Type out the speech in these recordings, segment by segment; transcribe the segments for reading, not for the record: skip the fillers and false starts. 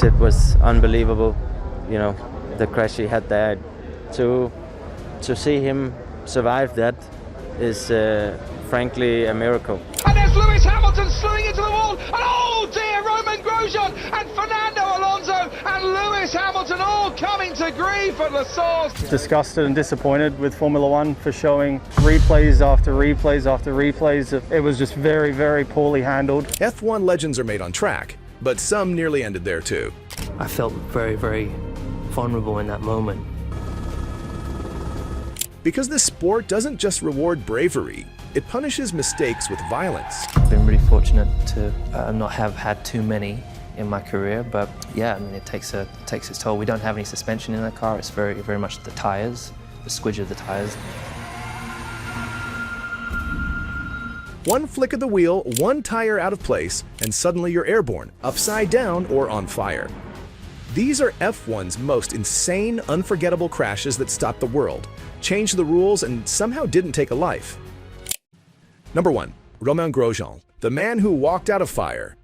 it was unbelievable, you know, the crash he had there. To see him survive that is frankly a miracle. And there's Lewis Hamilton slewing into the wall, and oh dear, Roman Grosjean and Fernando Alonso and Lewis Hamilton all coming to grief at La Source. Disgusted and disappointed with Formula One for showing replays after replays after replays. It was just very, very poorly handled. F1 legends are made on track, but some nearly ended there too. I felt very, very vulnerable in that moment. Because this sport doesn't just reward bravery, it punishes mistakes with violence. I've been really fortunate to not have had too many in my career, but yeah, I mean, it takes its toll. We don't have any suspension in the car. It's very, very much the tires, the squidge of the tires. One flick of the wheel, one tire out of place, and suddenly you're airborne, upside down, or on fire. These are F1's most insane, unforgettable crashes that stopped the world, changed the rules, and somehow didn't take a life. Number 1. Romain Grosjean, the man who walked out of fire.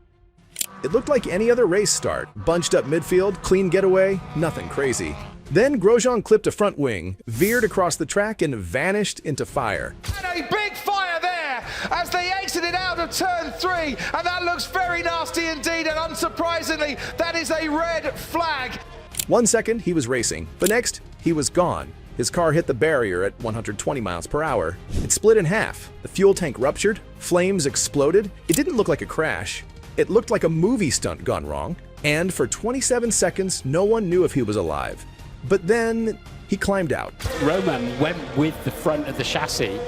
It looked like any other race start, bunched up midfield, clean getaway, nothing crazy. Then Grosjean clipped a front wing, veered across the track, and vanished into fire. And a big fire there as they exited out of turn 3, and that looks very nasty indeed, and unsurprisingly, that is a red flag. 1 second, he was racing. The next, he was gone. His car hit the barrier at 120 miles per hour. It split in half. The fuel tank ruptured. Flames exploded. It didn't look like a crash. It looked like a movie stunt gone wrong. And for 27 seconds, no one knew if he was alive. But then, he climbed out. Roman went with the front of the chassis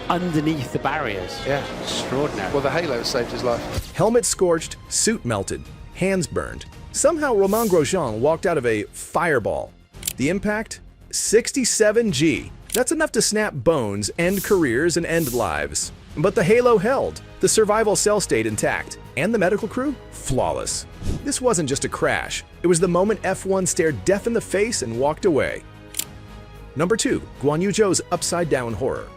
underneath the barriers. Yeah. Extraordinary. Well, the halo saved his life. Helmet scorched, suit melted, hands burned. Somehow Romain Grosjean walked out of a fireball. The impact? 67G. That's enough to snap bones, end careers, and end lives. But the halo held. The survival cell stayed intact. And the medical crew? Flawless. This wasn't just a crash. It was the moment F1 stared death in the face and walked away. Number 2. Guan Yu Zhou's upside-down horror.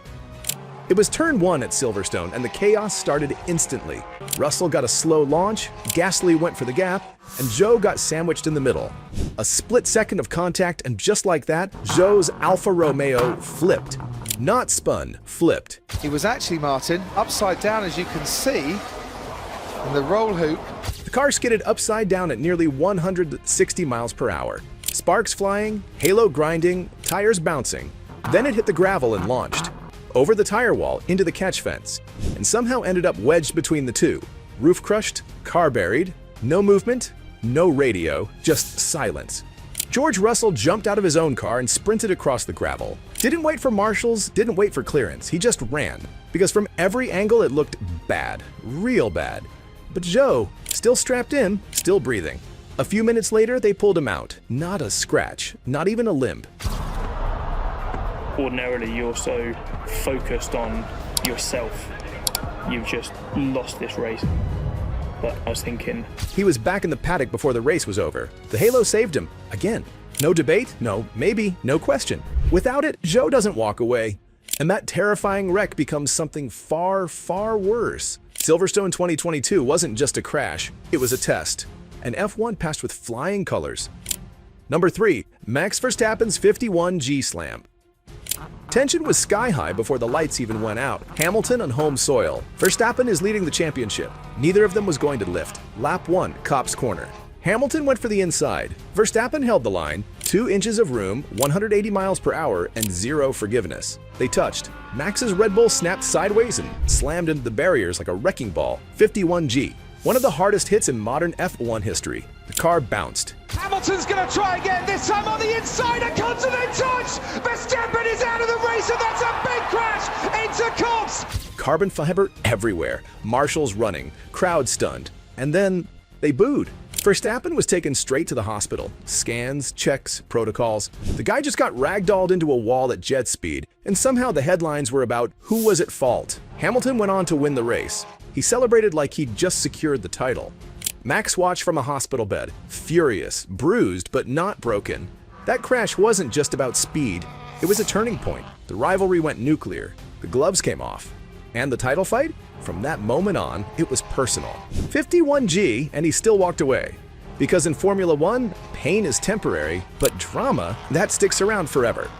It was turn 1 at Silverstone, and the chaos started instantly. Russell got a slow launch, Gasly went for the gap, and Zhou got sandwiched in the middle. A split second of contact, and just like that, Zhou's Alfa Romeo flipped. Not spun, flipped. He was actually, Martin, upside down, as you can see, in the roll hoop. The car skidded upside down at nearly 160 miles per hour. Sparks flying, halo grinding, tires bouncing. Then it hit the gravel and launched. Over the tire wall, into the catch fence, and somehow ended up wedged between the two. Roof crushed, car buried, no movement, no radio, just silence. George Russell jumped out of his own car and sprinted across the gravel. Didn't wait for marshals, didn't wait for clearance, he just ran. Because from every angle it looked bad, real bad. But Zhou, still strapped in, still breathing. A few minutes later, they pulled him out. Not a scratch, not even a limp. Ordinarily, you're so focused on yourself. You've just lost this race. But I was thinking... He was back in the paddock before the race was over. The halo saved him. Again. No debate, no maybe, no question. Without it, Zhou doesn't walk away. And that terrifying wreck becomes something far, far worse. Silverstone 2022 wasn't just a crash, it was a test. And F1 passed with flying colors. Number 3. Max Verstappen's 51G slam. Tension was sky high before the lights even went out. Hamilton on home soil. Verstappen is leading the championship. Neither of them was going to lift. Lap 1, Copse corner. Hamilton went for the inside. Verstappen held the line. 2 inches of room, 180 miles per hour, and 0 forgiveness. They touched. Max's Red Bull snapped sideways and slammed into the barriers like a wrecking ball. 51G. One of the hardest hits in modern F1 history. The car bounced. Hamilton's going to try again, this time on the inside, a continent touch! Verstappen is out of the race, and that's a big crash into Copse! Carbon fiber everywhere, marshals running, crowd stunned, and then they booed. Verstappen was taken straight to the hospital. Scans, checks, protocols. The guy just got ragdolled into a wall at jet speed, and somehow the headlines were about who was at fault. Hamilton went on to win the race. He celebrated like he'd just secured the title. Max watched from a hospital bed, furious, bruised, but not broken. That crash wasn't just about speed. It was a turning point. The rivalry went nuclear. The gloves came off. And the title fight? From that moment on, it was personal. 51G, and he still walked away. Because in Formula One, pain is temporary, but drama, that sticks around forever.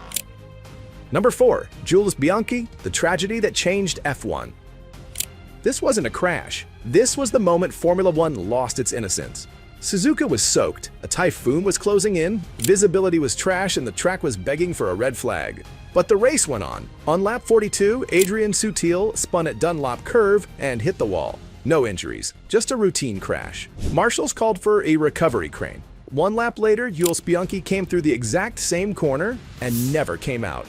Number 4, Jules Bianchi, the tragedy that changed F1. This wasn't a crash. This was the moment Formula One lost its innocence. Suzuka was soaked, a typhoon was closing in, visibility was trash, and the track was begging for a red flag. But the race went on. On lap 42, Adrian Sutil spun at Dunlop Curve and hit the wall. No injuries, just a routine crash. Marshals called for a recovery crane. 1 lap later, Jules Bianchi came through the exact same corner and never came out.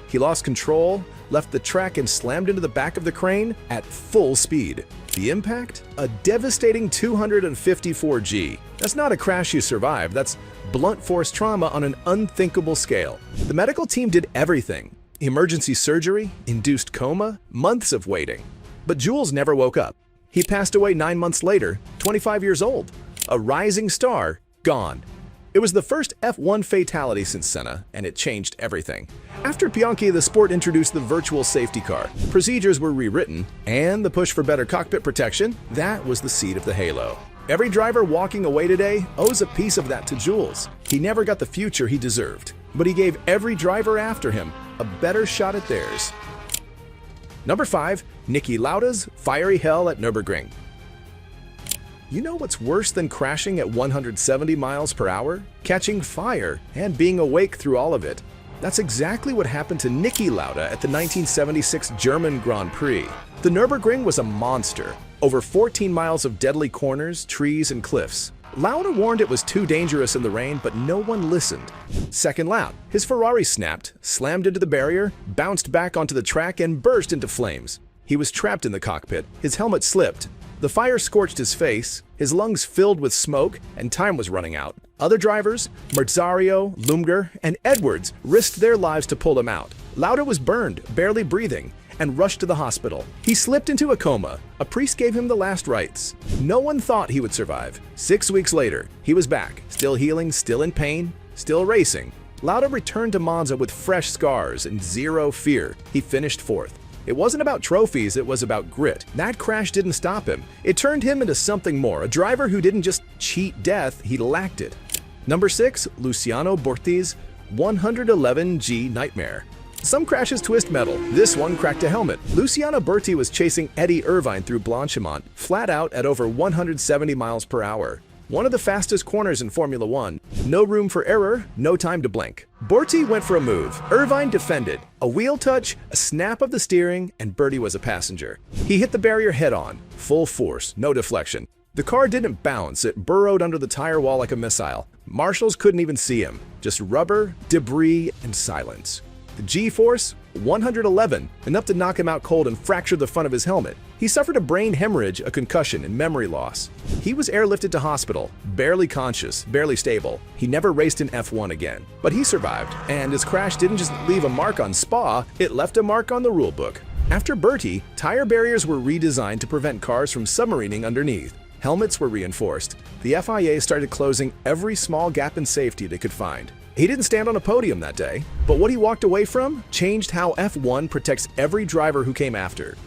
He lost control, left the track and slammed into the back of the crane at full speed. The impact? A devastating 254 G. That's not a crash you survive, that's blunt force trauma on an unthinkable scale. The medical team did everything. Emergency surgery, induced coma, months of waiting. But Jules never woke up. He passed away 9 months later, 25 years old. A rising star, gone. It was the first F1 fatality since Senna, and it changed everything. After Bianchi, the sport introduced the virtual safety car. Procedures were rewritten, and the push for better cockpit protection, that was the seed of the halo. Every driver walking away today owes a piece of that to Jules. He never got the future he deserved, but he gave every driver after him a better shot at theirs. Number 5, Niki Lauda's fiery hell at Nürburgring. You know what's worse than crashing at 170 miles per hour? Catching fire and being awake through all of it. That's exactly what happened to Niki Lauda at the 1976 German Grand Prix. The Nürburgring was a monster. Over 14 miles of deadly corners, trees, and cliffs. Lauda warned it was too dangerous in the rain, but no one listened. Second lap, his Ferrari snapped, slammed into the barrier, bounced back onto the track, and burst into flames. He was trapped in the cockpit. His helmet slipped. The fire scorched his face, his lungs filled with smoke, and time was running out. Other drivers, Merzario, Lumger, and Edwards, risked their lives to pull him out. Lauda was burned, barely breathing, and rushed to the hospital. He slipped into a coma. A priest gave him the last rites. No one thought he would survive. 6 weeks later, he was back, still healing, still in pain, still racing. Lauda returned to Monza with fresh scars and zero fear. He finished 4th. It wasn't about trophies, it was about grit. That crash didn't stop him. It turned him into something more, a driver who didn't just cheat death, he lacked it. Number 6, Luciano Borti's 111G Nightmare. Some crashes twist metal. This one cracked a helmet. Luciano Berti was chasing Eddie Irvine through Blanchimont, flat out at over 170 miles per hour. One of the fastest corners in Formula One. No room for error, no time to blink. Berti went for a move. Irvine defended. A wheel touch, a snap of the steering, and Berti was a passenger. He hit the barrier head-on, full force, no deflection. The car didn't bounce, it burrowed under the tire wall like a missile. Marshals couldn't even see him. Just rubber, debris, and silence. The G-force? 111, enough to knock him out cold and fracture the front of his helmet. He suffered a brain hemorrhage, a concussion, and memory loss. He was airlifted to hospital, barely conscious, barely stable. He never raced in F1 again. But he survived, and his crash didn't just leave a mark on Spa, it left a mark on the rulebook. After Berti, tire barriers were redesigned to prevent cars from submarining underneath. Helmets were reinforced. The FIA started closing every small gap in safety they could find. He didn't stand on a podium that day, but what he walked away from changed how F1 protects every driver who came after.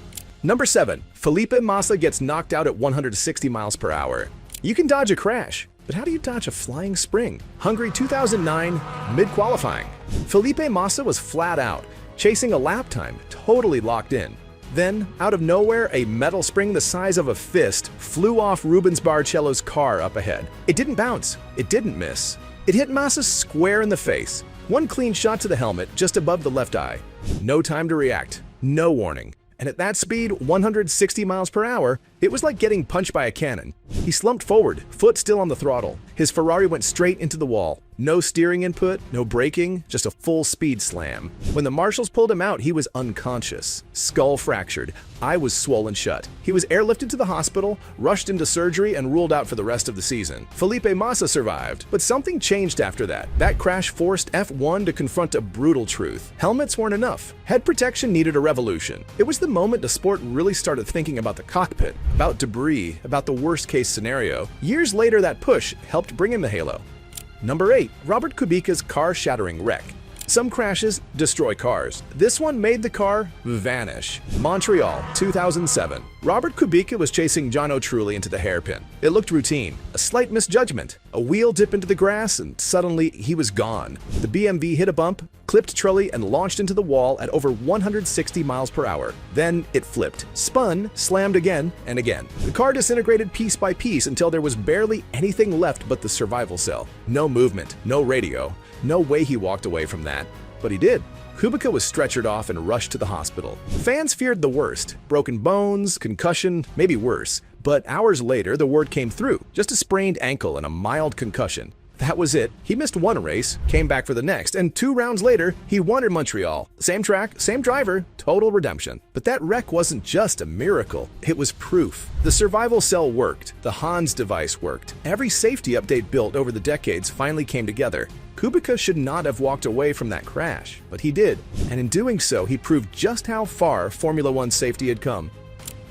Number 7, Felipe Massa gets knocked out at 160 miles per hour. You can dodge a crash, but how do you dodge a flying spring? Hungary 2009, mid-qualifying. Felipe Massa was flat out, chasing a lap time, totally locked in. Then, out of nowhere, a metal spring the size of a fist flew off Rubens Barrichello's car up ahead. It didn't bounce, it didn't miss. It hit Massa square in the face. One clean shot to the helmet, just above the left eye. No time to react, no warning. And at that speed, 160 miles per hour, it was like getting punched by a cannon. He slumped forward, foot still on the throttle. His Ferrari went straight into the wall. No steering input, no braking, just a full speed slam. When the marshals pulled him out, he was unconscious, skull fractured, eye was swollen shut. He was airlifted to the hospital, rushed into surgery, and ruled out for the rest of the season. Felipe Massa survived, but something changed after that. That crash forced F1 to confront a brutal truth. Helmets weren't enough. Head protection needed a revolution. It was the moment the sport really started thinking about the cockpit, about debris, about the worst-case scenario. Years later, that push helped bring in the halo. Number 8, Robert Kubica's car-shattering wreck. Some crashes destroy cars. This one made the car vanish. Montreal, 2007. Robert Kubica was chasing Jono Trulli into the hairpin. It looked routine. A slight misjudgment. A wheel dip into the grass and suddenly he was gone. The BMV hit a bump, clipped Trulli and launched into the wall at over 160 miles per hour. Then it flipped, spun, slammed again and again. The car disintegrated piece by piece until there was barely anything left but the survival cell. No movement, no radio. No way he walked away from that. But he did. Kubica was stretchered off and rushed to the hospital. Fans feared the worst. Broken bones, concussion, maybe worse. But hours later, the word came through. Just a sprained ankle and a mild concussion. That was it. He missed one race, came back for the next, and 2 rounds later, he won at Montreal. Same track, same driver, total redemption. But that wreck wasn't just a miracle, it was proof. The survival cell worked, the Hans device worked. Every safety update built over the decades finally came together. Kubica should not have walked away from that crash, but he did. And in doing so, he proved just how far Formula One safety had come.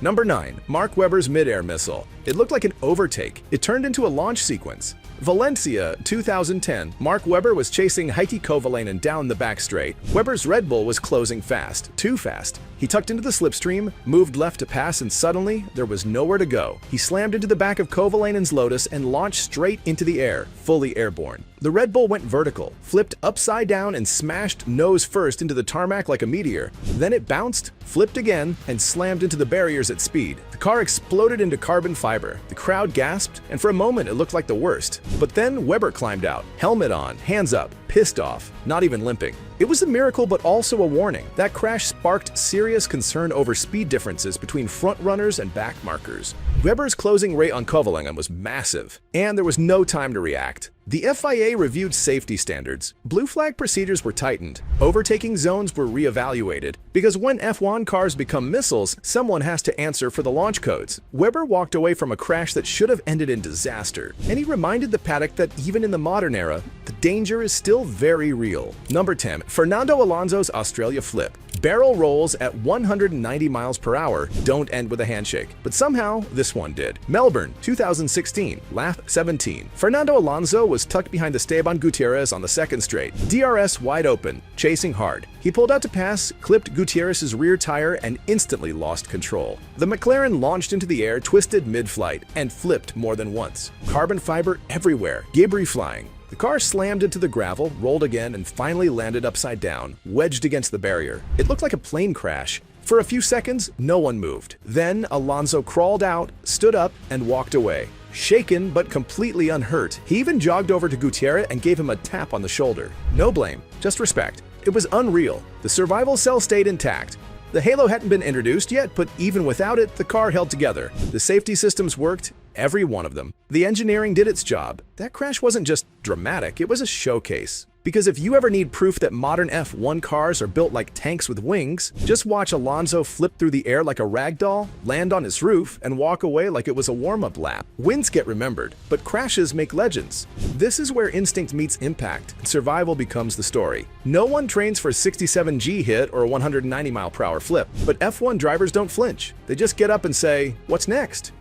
Number 9. Mark Webber's mid-air missile. It looked like an overtake. It turned into a launch sequence. Valencia, 2010. Mark Webber was chasing Heikki Kovalainen down the back straight. Webber's Red Bull was closing fast, too fast. He tucked into the slipstream, moved left to pass, and suddenly, there was nowhere to go. He slammed into the back of Kovalainen's Lotus and launched straight into the air, fully airborne. The Red Bull went vertical, flipped upside down, and smashed nose first into the tarmac like a meteor. Then it bounced, flipped again, and slammed into the barriers at speed. The car exploded into carbon fiber. The crowd gasped, and for a moment it looked like the worst. But then Webber climbed out, helmet on, hands up, pissed off, not even limping. It was a miracle but also a warning. That crash sparked serious concern over speed differences between front runners and back markers. Webber's closing rate on Kovalainen was massive, and there was no time to react. The FIA reviewed safety standards. Blue flag procedures were tightened. Overtaking zones were reevaluated. Because when F1 cars become missiles, someone has to answer for the launch codes. Webber walked away from a crash that should have ended in disaster. And he reminded the paddock that even in the modern era, the danger is still very real. Number 10. Fernando Alonso's Australia flip. Barrel rolls at 190 miles per hour don't end with a handshake, but somehow this one did. Melbourne, 2016, lap 17. Fernando Alonso was tucked behind Esteban Gutierrez on the second straight. DRS wide open, chasing hard. He pulled out to pass, clipped Gutierrez's rear tire, and instantly lost control. The McLaren launched into the air, twisted mid-flight, and flipped more than once. Carbon fiber everywhere, debris flying. The car slammed into the gravel, rolled again, and finally landed upside down, wedged against the barrier. It looked like a plane crash. For a few seconds, no one moved. Then Alonso crawled out, stood up, and walked away. Shaken but completely unhurt, he even jogged over to Gutierrez and gave him a tap on the shoulder. No blame, just respect. It was unreal. The survival cell stayed intact. The halo hadn't been introduced yet, but even without it, the car held together. The safety systems worked, every one of them. The engineering did its job. That crash wasn't just dramatic, it was a showcase. Because if you ever need proof that modern F1 cars are built like tanks with wings, just watch Alonso flip through the air like a rag doll, land on his roof, and walk away like it was a warm-up lap. Wins get remembered, but crashes make legends. This is where instinct meets impact, and survival becomes the story. No one trains for a 67G hit or a 190 mile per hour flip, but F1 drivers don't flinch. They just get up and say, "What's next?"